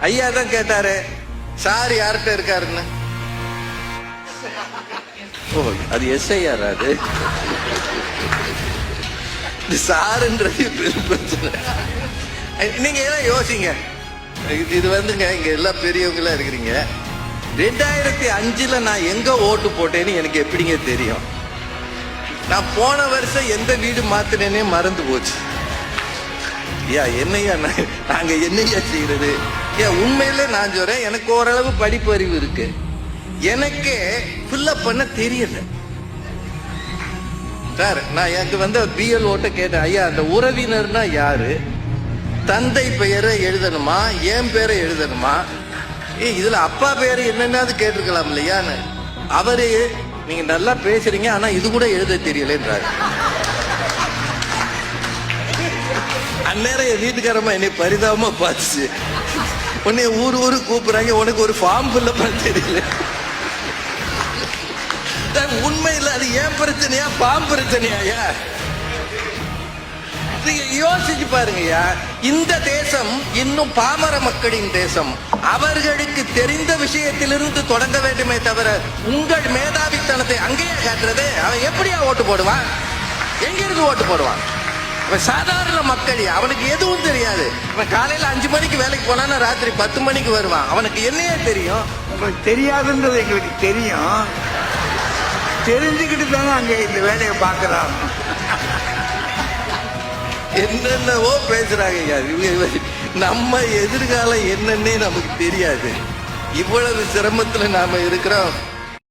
ஐயா தான் கேட்டாரு, சார் யார்கிட்ட இருக்காருன்னு. ஓ, அது எஸ்ஐஆர். அது சாருன்றது பெரும் பிரச்சனை. நீங்க எல்லாம் யோசிங்க. இது வந்துங்க, இங்க எல்லாம் பெரியவங்களா இருக்கிறீங்க. 2005 நான் எங்க ஓட்டு போட்டேன்னு எனக்கு எப்படிங்க தெரியும்? நான் போன வருஷம் எந்த வீடு மாத்தினேனே மறந்து போச்சு. என்னையா நாங்க என்னையா செய்யறது? உண்மையில நான் சொல்றேன், எனக்கு ஓரளவு படிப்பு அறிவு இருக்கு. எனக்கே ஃபில்லப் பண்ண தெரியல சார். நான் எனக்கு பிஎல் ஓட்ட கேட்டேன், ஐயா அந்த உறவினர்னா யாரு, தந்தை பெயரை எழுதணுமா, என் பேரை எழுதணுமா, இதுல அப்பா பேரு என்னன்னாவது கேட்டிருக்கலாம் இல்லையான்னு. அவரு, நீங்க நல்லா பேசுறீங்க ஆனா இது கூட எழுத தெரியலன்றாரு. அந்நேரம் என் வீட்டுக்காரமா என்னை பரிதாபமா பார்த்துச்சு. உன்னை ஊரு கூப்பிடுறாங்க, உனக்கு ஒரு ஃபார்ம் ஃபில் பண்ண தெரியல. உண்மையில் அது ஏன் பிரச்சனையா, பாம் பிரச்சனையா? யோசிச்சு பாருங்கய்யா. இந்த தேசம் இன்னும் பாமர மக்களின் தேசம். அவர்களுக்கு தெரிந்த விஷயத்திலிருந்து தொடங்க வேண்டுமே தவிர உங்கள் மேதாவித்தனத்தை அங்கேயே காட்டுறது. அவன் எப்படியா ஓட்டு போடுவான்? எங்கிருந்து ஓட்டு போடுவான்? சாதாரண மக்கள், அவனுக்கு எதுவும் தெரியாது. அவன் காலையில 5 மணிக்கு வேலைக்கு போனான்னா ராத்திரி 10 மணிக்கு வருவான். அவனுக்கு என்னையே தெரியும்? உங்களுக்கு தெரியாதுன்றது எங்களுக்கு தெரியும். தெரிஞ்சுக்கிட்டு தானே அங்க இந்த வேலையை பார்க்கலாம். என்னென்னவோ பேசுறாங்க. நம்ம எதிர்காலம் என்னன்னே நமக்கு தெரியாது. இவ்வளவு சிரமத்துல நாம இருக்கிறோம்.